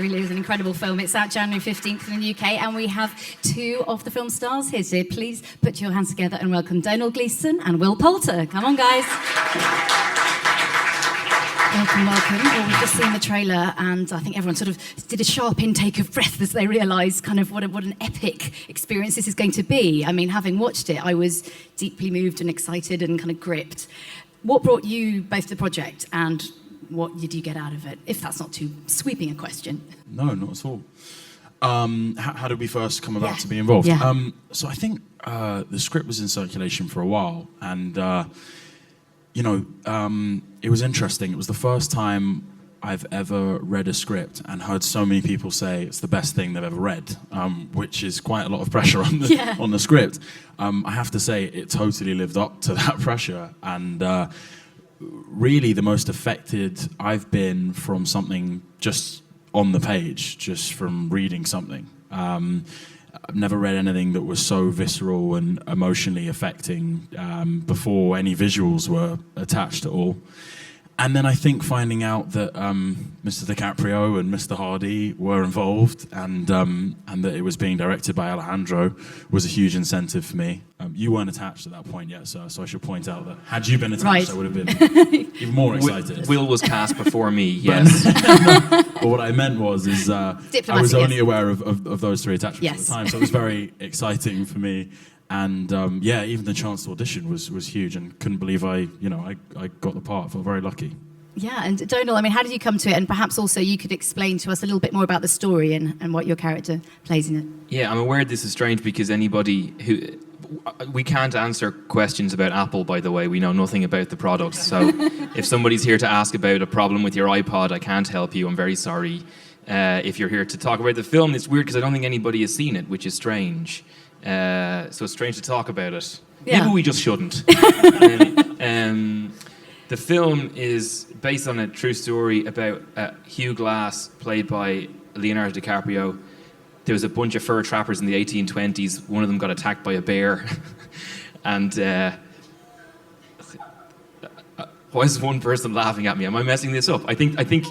really is an incredible film. It's out January 15th in the UK, and we have two of the film stars here. So please put your hands together and welcome Domhnall Gleeson and Will Poulter. Come on, guys. Welcome, welcome. Well, we've just seen the trailer, and I think everyone sort of did a sharp intake of breath as they realised kind of what an epic experience this is going to be. I mean, having watched it, I was deeply moved and excited and kind of gripped. What brought you both to the project, and what did you get out of it, if that's not too sweeping a question? No, not at all. How did we first come about to be involved? Yeah. So I think the script was in circulation for a while, and it was interesting. It was the first time I've ever read a script and heard so many people say it's the best thing they've ever read, which is quite a lot of pressure on the script. I have to say it totally lived up to that pressure, and really the most affected I've been from something just on the page, just from reading something. I've never read anything that was so visceral and emotionally affecting before any visuals were attached at all. And then I think finding out that Mr. DiCaprio and Mr. Hardy were involved, and that it was being directed by Alejandro, was a huge incentive for me. You weren't attached at that point yet, sir, so I should point out that had you been attached, I would have been even more excited. Will was cast before me, yes. But what I meant was I was only aware of those three attachments at the time, so it was very exciting for me. And even the chance to audition was huge, and couldn't believe I got the part. I felt very lucky. Yeah, and Domhnall, I mean, how did you come to it? And perhaps also you could explain to us a little bit more about the story and what your character plays in it. Yeah, I'm aware this is strange because we can't answer questions about Apple, by the way. We know nothing about the product. So if somebody's here to ask about a problem with your iPod, I can't help you. I'm very sorry. If you're here to talk about the film, it's weird because I don't think anybody has seen it, which is strange. So it's strange to talk about it. Yeah. Maybe we just shouldn't. The film is based on a true story about Hugh Glass, played by Leonardo DiCaprio. There was a bunch of fur trappers in the 1820s. One of them got attacked by a bear. And why is one person laughing at me? Am I messing this up? I think.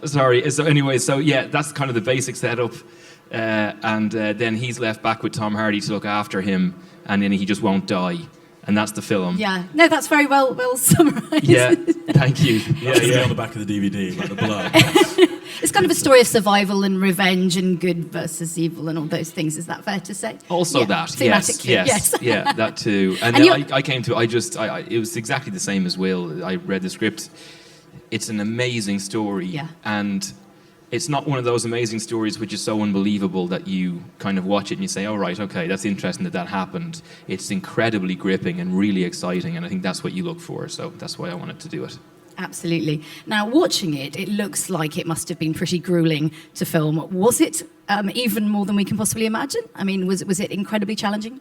Sorry. So anyway, that's kind of the basic setup. And then he's left back with Tom Hardy to look after him, and then he just won't die. And that's the film. Yeah. No, that's very well summarised. Yeah, thank you. Yeah. On the back of the DVD, like the blood. It's kind of a story of survival and revenge and good versus evil and all those things. Is that fair to say? Also that, yes. Yeah, that too. And then I came to it was exactly the same as Will. I read the script. It's an amazing story, and it's not one of those amazing stories which is so unbelievable that you kind of watch it and you say, oh, right, okay, that's interesting that happened. It's incredibly gripping and really exciting, and I think that's what you look for, so that's why I wanted to do it. Absolutely. Now, watching it, it looks like it must have been pretty gruelling to film. Was it even more than we can possibly imagine? I mean, was it incredibly challenging?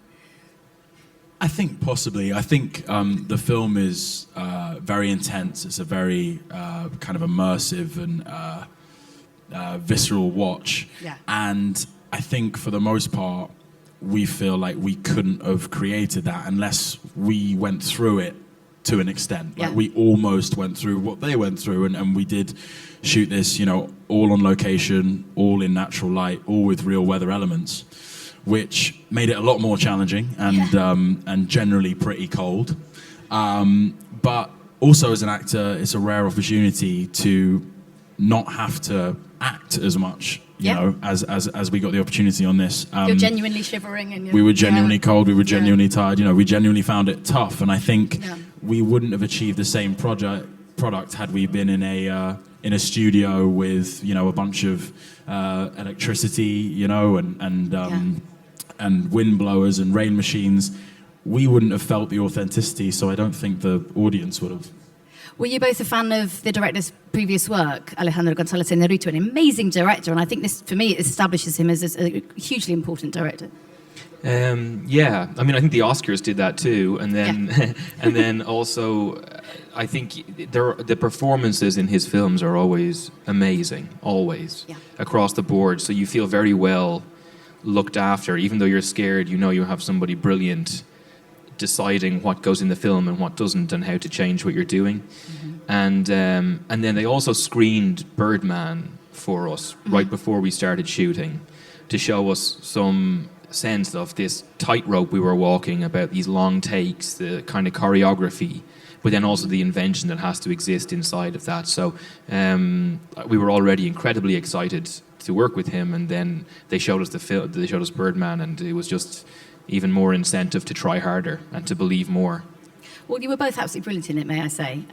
I think possibly. I think the film is very intense. It's a very kind of immersive and visceral watch, and I think for the most part we feel like we couldn't have created that unless we went through it to an extent. Like we almost went through what they went through, and we did shoot this, all on location, all in natural light, all with real weather elements, which made it a lot more challenging and generally pretty cold. But also as an actor, it's a rare opportunity to not have to act as much, as we got the opportunity on this. You're genuinely shivering, and we were genuinely cold. We were genuinely tired. We genuinely found it tough, and I think we wouldn't have achieved the same product had we been in a studio with a bunch of electricity, and wind blowers and rain machines. We wouldn't have felt the authenticity, so I don't think the audience would have. Were you both a fan of the director's previous work, Alejandro G, Iñárritu, an amazing director, and I think this, for me, establishes him as a hugely important director. I mean, I think the Oscars did that too, and then and then also, I think the performances in his films are always amazing, always across the board. So you feel very well looked after, even though you're scared. You have somebody brilliant deciding what goes in the film and what doesn't, and how to change what you're doing. And then they also screened Birdman for us right before we started shooting, to show us some sense of this tightrope we were walking, about these long takes, the kind of choreography, but then also the invention that has to exist inside of that. So we were already incredibly excited to work with him, and then they showed us they showed us Birdman, and it was just even more incentive to try harder and to believe more. Well, you were both absolutely brilliant in it, may I say.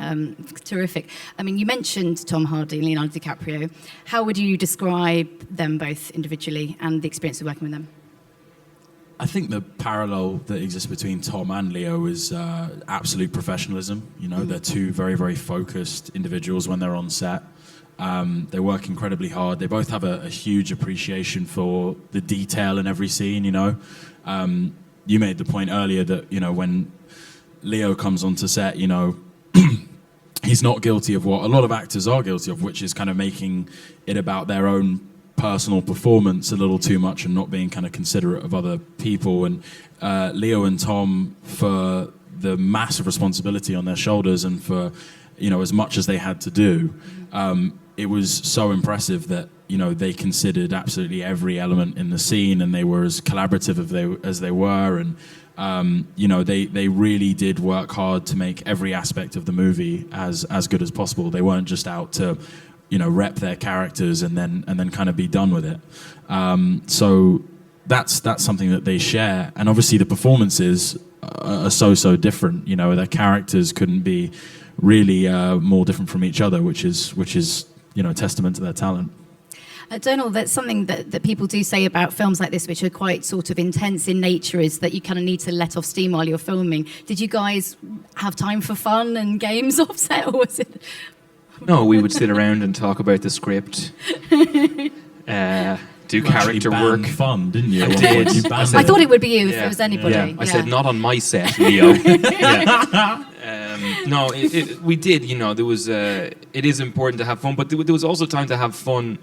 Terrific. I mean, you mentioned Tom Hardy and Leonardo DiCaprio. How would you describe them both individually and the experience of working with them? I think the parallel that exists between Tom and Leo is absolute professionalism. You know, they're two very, very focused individuals when they're on set. They work incredibly hard. They both have a huge appreciation for the detail in every scene, you know. You made the point earlier that, you know, when Leo comes onto set, you know, he's not guilty of what a lot of actors are guilty of, which is kind of making it about their own personal performance a little too much and not being kind of considerate of other people. And Leo and Tom, for the massive responsibility on their shoulders and for, you know, as much as they had to do, it was so impressive that, you know, they considered absolutely every element in the scene, and they were as collaborative as they were. And you know, they really did work hard to make every aspect of the movie as good as possible. They weren't just out to, you know, rep their characters and then kind of be done with it. So that's something that they share. And obviously the performances are so different. You know, their characters couldn't be really more different from each other, which is you know, a testament to their talent. Domhnall, that's something that people do say about films like this, which are quite sort of intense in nature, is that you kind of need to let off steam while you're filming. Did you guys have time for fun and games off set, or was it? No, we would sit around and talk about the script, do character work. Fun, didn't you? I did. I thought it would be you if it was anybody. Yeah. I said, not on my set, Leo. No, we did. You know, there was. It is important to have fun, but there was also time to have fun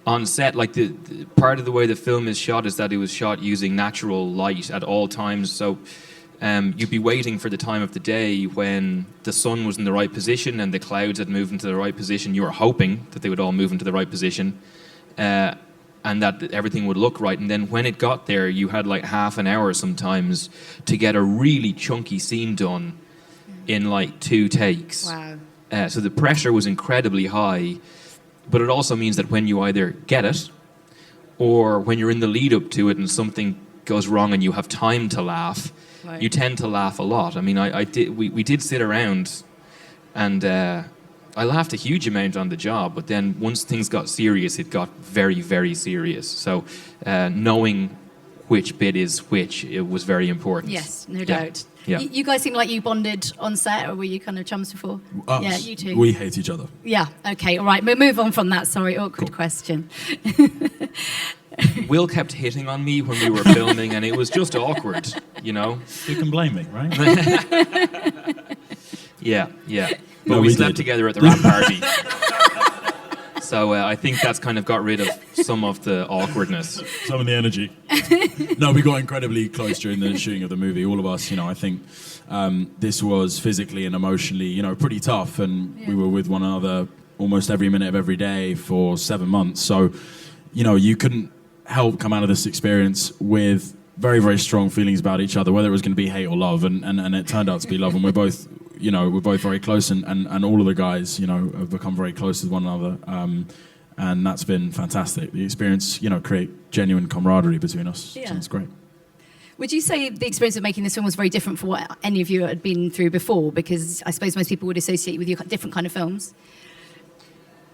on set. Like the part of the way the film is shot is that it was shot using natural light at all times. So you'd be waiting for the time of the day when the sun was in the right position and the clouds had moved into the right position. You were hoping that they would all move into the right position, and that everything would look right. And then when it got there, you had like half an hour sometimes to get a really chunky scene done in like 2 takes. Wow. So the pressure was incredibly high, but it also means that when you either get it, or when you're in the lead up to it and something goes wrong and you have time to laugh, right, you tend to laugh a lot. I mean, we did sit around, and I laughed a huge amount on the job, but then once things got serious, it got very, very serious. So knowing which bit is which, it was very important. Yes, no doubt. Yeah. You guys seem like you bonded on set, or were you kind of chums before? Yeah, you two. We hate each other. Yeah, okay, all right. We'll move on from that. Sorry, awkward question. Will kept hitting on me when we were filming, and it was just awkward, you know? You can blame me, right? Yeah. But we slept together at the wrap party. So I think that's kind of got rid of some of the awkwardness. Some of the energy. No, we got incredibly close during the shooting of the movie. All of us, you know, I think this was physically and emotionally, you know, pretty tough. And we were with one another almost every minute of every day for 7 months. So, you know, you couldn't help come out of this experience with very, very strong feelings about each other, whether it was going to be hate or love. And it turned out to be love. And we're both very close, and all of the guys, you know, have become very close with one another, and that's been fantastic. The experience, you know, create genuine camaraderie between us. Yeah. So it's great. Would you say the experience of making this film was very different from what any of you had been through before? Because I suppose most people would associate with you different kind of films.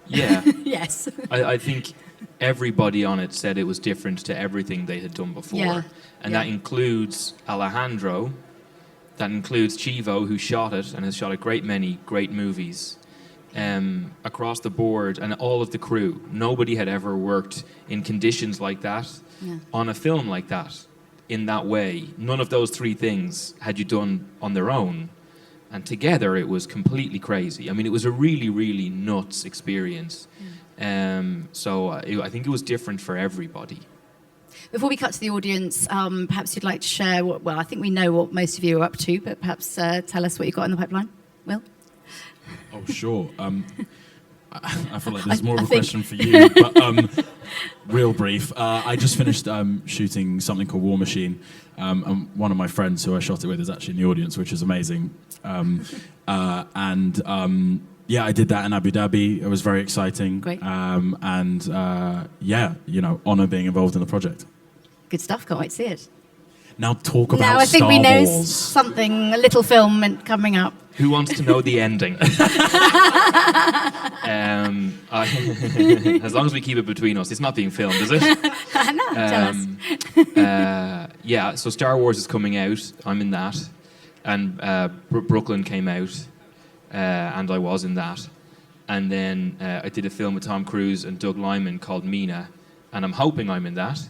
Yeah. Yes. I think everybody on it said it was different to everything they had done before. Yeah. And that includes Alejandro. That includes Chivo, who shot it and has shot a great many great movies across the board, and all of the crew. Nobody had ever worked in conditions like that, on a film like that, in that way. None of those 3 things had you done on their own. And together it was completely crazy. I mean, it was a really, really nuts experience. So I think it was different for everybody. Before we cut to the audience, perhaps you'd like to share I think we know what most of you are up to, but perhaps tell us what you've got in the pipeline. Will? Oh, sure. I feel like there's more of a question for you, but real brief. I just finished shooting something called War Machine, and one of my friends who I shot it with is actually in the audience, which is amazing. Yeah, I did that in Abu Dhabi. It was very exciting. Great. Honour being involved in the project. Good stuff. Can't wait to see it. Now talk about Now I think Star we know Wars. something, a little film coming up. Who wants to know the ending? As long as we keep it between us. It's not being filmed, is it? No, tell us. Yeah, so Star Wars is coming out. I'm in that. And Brooklyn came out, and I was in that. And then I did a film with Tom Cruise and Doug Liman called Mina, and I'm hoping I'm in that.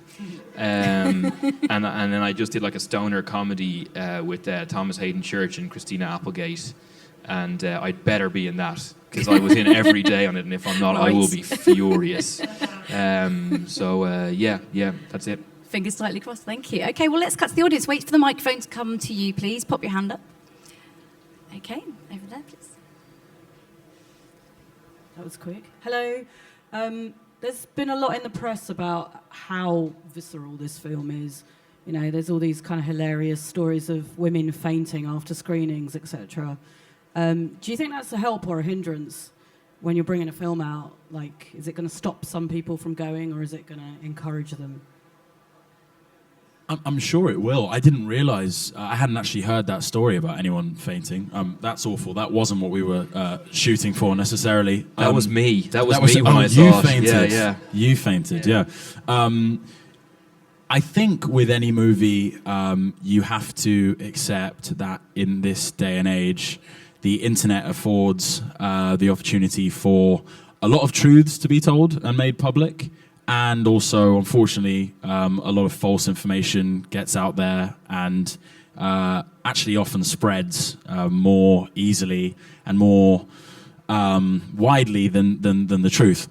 And then I just did like a stoner comedy with Thomas Hayden Church and Christina Applegate, and I'd better be in that because I was in every day on it, and if I'm not, Right. I will be furious. Yeah, that's it. Fingers tightly crossed. Thank you. Okay, well, let's cut to the audience. Wait for the microphone to come to you, please. Pop your hand up. Okay, over there, please. That was quick. Hello. There's been a lot in the press about how visceral this film is. You know, there's all these kind of hilarious stories of women fainting after screenings, etc. Do you think that's a help or a hindrance when you're bringing a film out? Like, is it going to stop some people from going, or is it going to encourage them? I'm sure it will. I didn't realise, I hadn't actually heard that story about anyone fainting. That's awful. That wasn't what we were shooting for necessarily. That was me. That was me when I you saw it. fainted. Yeah. You fainted, yeah. I think with any movie, you have to accept that in this day and age, the internet affords the opportunity for a lot of truths to be told and made public. And also, unfortunately, a lot of false information gets out there and actually often spreads more easily and more widely than the truth.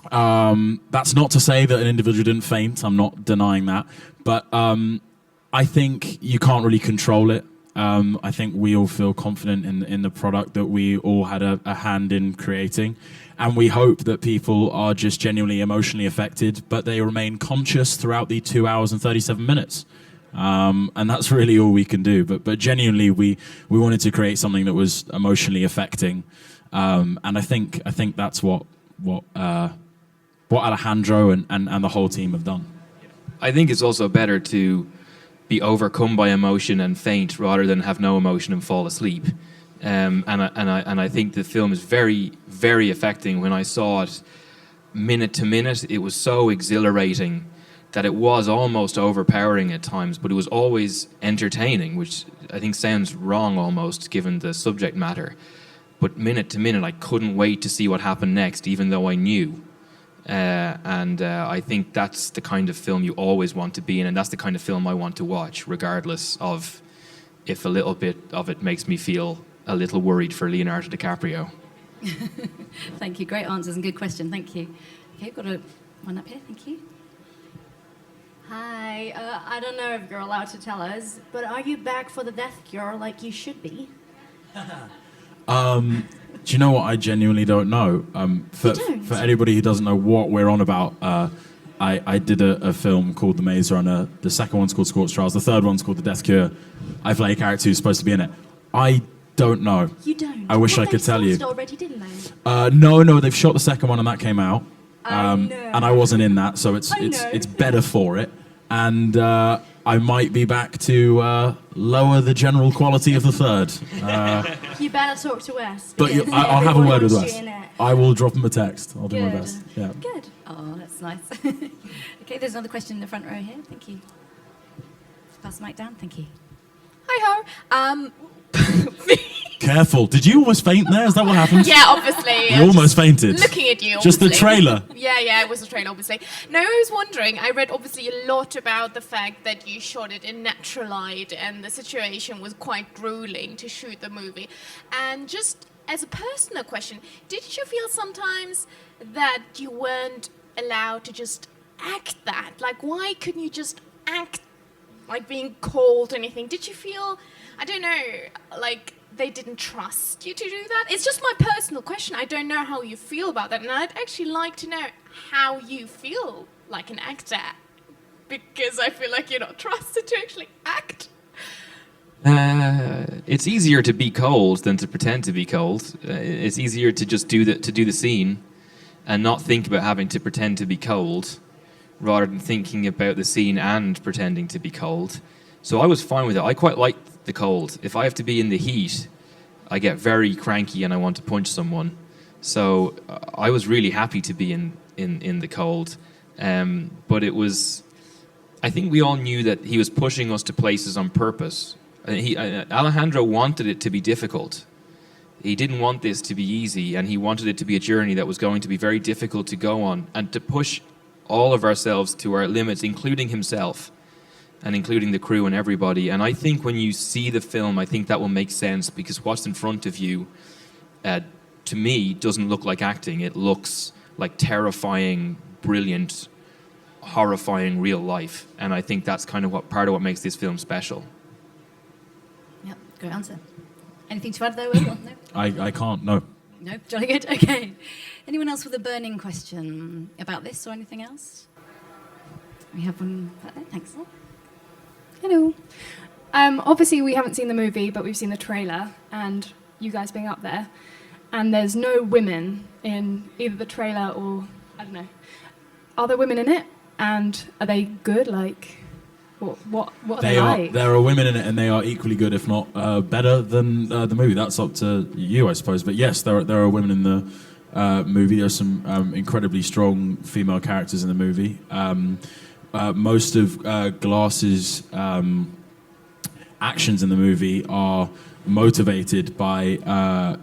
That's not to say that an individual didn't faint. I'm not denying that. But I think you can't really control it. I think we all feel confident in the product that we all had a hand in creating. And we hope that people are just genuinely emotionally affected, but they remain conscious throughout the 2 hours and 37 minutes. And that's really all we can do. But genuinely, we wanted to create something that was emotionally affecting. And I think that's what Alejandro and the whole team have done. I think it's also better to be overcome by emotion and faint rather than have no emotion and fall asleep. And I think the film is very, very affecting. When I saw it minute to minute, it was so exhilarating that it was almost overpowering at times, but it was always entertaining, which I think sounds wrong almost given the subject matter. But minute to minute, I couldn't wait to see what happened next, even though I knew. I think that's the kind of film you always want to be in, and that's the kind of film I want to watch, regardless of if a little bit of it makes me feel a little worried for Leonardo DiCaprio. Thank you. Great answers and good question. Thank you. Okay, we've got one up here. Thank you. Hi. I don't know if you're allowed to tell us, but are you back for the death cure like you should be? Do you know what? I genuinely don't know. For anybody who doesn't know what we're on about, I did a film called The Maze Runner. The second one's called Scorch Trials. The third one's called The Death Cure. I play a character who's supposed to be in it. I don't know. You don't? I wish I could tell you. They already, didn't they? No, they've shot the second one and that came out. I know. And I wasn't in that, so it's better for it. And I might be back to lower the general quality of the third. You better talk to Wes. But I'll have a word with Wes. I will drop him a text. I'll do my Good. best. Yeah. Good. Oh, that's nice. Okay, there's another question in the front row here. Thank you. Pass the mic down. Thank you. Hi-ho. Careful. Did you almost faint there? Is that what happened? Yeah, obviously. You almost fainted. Looking at you, Just the obviously. trailer. Yeah, it was the trailer, obviously. No, I was wondering, I read obviously a lot about the fact that you shot it in natural light and the situation was quite grueling to shoot the movie. And just as a personal question, did you feel sometimes that you weren't allowed to just act that? Like, why couldn't you just act like being cold or anything? Did you feel, I don't know, like they didn't trust you to do that? It's just my personal question. I don't know how you feel about that, and I'd actually like to know how you feel like an actor, because I feel like you're not trusted to actually act. It's easier to be cold than to pretend to be cold. It's easier to just do the scene and not think about having to pretend to be cold, rather than thinking about the scene and pretending to be cold. So I was fine with it. I quite like the cold. If I have to be in the heat, I get very cranky and I want to punch someone. So I was really happy to be in the cold. But it was, I think we all knew that he was pushing us to places on purpose. Alejandro wanted it to be difficult. He didn't want this to be easy, and he wanted it to be a journey that was going to be very difficult to go on, and to push all of ourselves to our limits, including himself and including the crew and everybody. And I think when you see the film, I think that will make sense, because what's in front of you, to me, doesn't look like acting. It looks like terrifying, brilliant, horrifying real life. And I think that's kind of part of what makes this film special. Yep, great answer. Anything to add there, Will? No? I can't, no. No, jolly good. Okay. Anyone else with a burning question about this or anything else? We have one back there. Thanks. Hello. Obviously, we haven't seen the movie, but we've seen the trailer, and you guys being up there. And there's no women in either the trailer or, I don't know. Are there women in it? And are they good? Like, what are they like? There are women in it, and they are equally good, if not better than the movie. That's up to you, I suppose. But yes, there are women in the movie. There's some incredibly strong female characters in the movie. Most of Glass's actions in the movie are motivated by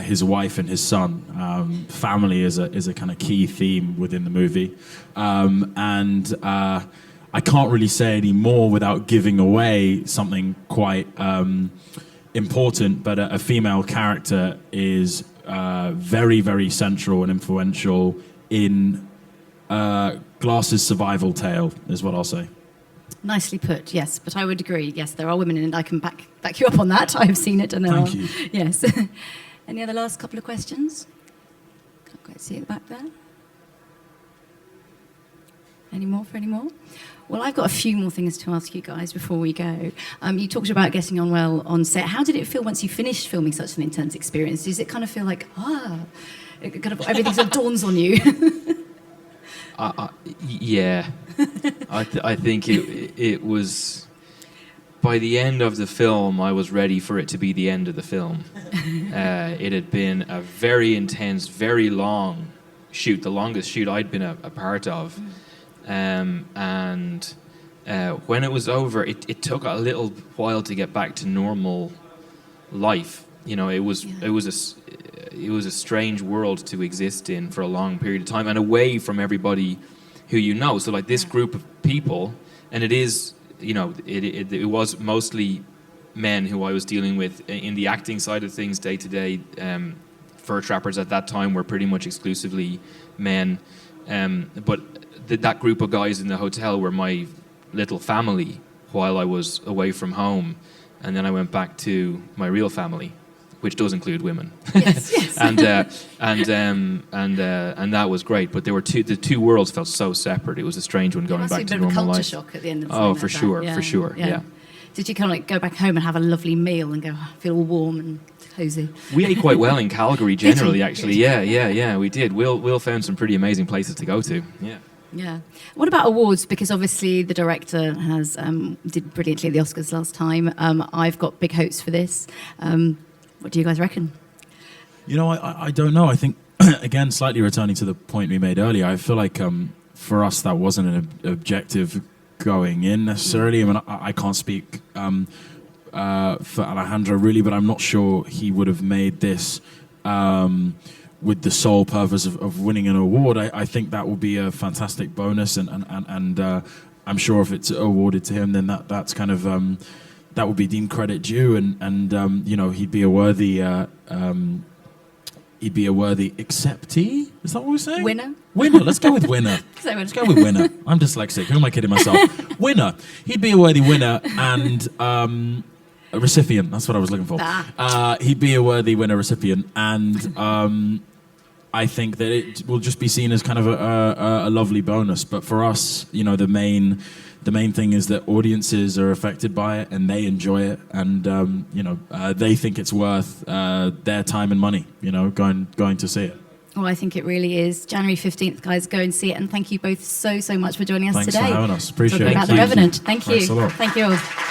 his wife and his son. Family is a kind of key theme within the movie, and I can't really say any more without giving away something quite important. But a female character is very, very central and influential in Glass's survival tale, is what I'll say. Nicely put, yes. But I would agree, yes, there are women in it. I can back you up on that. I have seen it, and Thank you. Yes. Any other last couple of questions? Can't quite see it back there. Any more? Well, I've got a few more things to ask you guys before we go. You talked about getting on well on set. How did it feel once you finished filming such an intense experience? Does it kind of feel like, it kind of, everything sort of dawns on you? Yeah. I think it was... By the end of the film, I was ready for it to be the end of the film. It had been a very intense, very long shoot, the longest shoot I'd been a part of. And when it was over, it took a little while to get back to normal life. You know, it was a strange world to exist in for a long period of time, and away from everybody who you know. So like this group of people, and it is, you know, it was mostly men who I was dealing with in the acting side of things day to day. Fur trappers at that time were pretty much exclusively men, but that group of guys in the hotel were my little family while I was away from home, and then I went back to my real family, which does include women. Yes. and that was great. But the two worlds felt so separate. It was a strange one going back to normal life. It must be a bit of a culture shock at the end of the Oh, for sure. Yeah. Did you kind of like go back home and have a lovely meal and go, feel all warm and cozy? We ate quite well in Calgary generally, actually. Yeah, we did. Will found some pretty amazing places to go to. Yeah. Yeah. What about awards? Because obviously the director did brilliantly at the Oscars last time. I've got big hopes for this. What do you guys reckon? You know, I don't know. I think, again, slightly returning to the point we made earlier, I feel like for us that wasn't an objective going in necessarily. I mean, I can't speak for Alejandro really, but I'm not sure he would have made this with the sole purpose of winning an award. I think that will be a fantastic bonus, and I'm sure if it's awarded to him, then that's kind of that would be deemed credit due, and you know, he'd be a worthy he'd be a worthy acceptee. Is that what we're saying? Winner. Winner. Let's go with winner. Let's go with winner. I'm dyslexic. Who am I kidding myself? Winner. He'd be a worthy winner and a recipient. That's what I was looking for. He'd be a worthy winner recipient, and I think that it will just be seen as kind of a lovely bonus. But for us, the main thing is that audiences are affected by it and they enjoy it, and they think it's worth their time and money. Going to see it. Well, I think it really is. January 15th, guys, go and see it. And thank you both so much for joining us Thanks today. Thanks for having us. Appreciate it. About The Revenant. Thank you. Thanks a lot. Thank you all.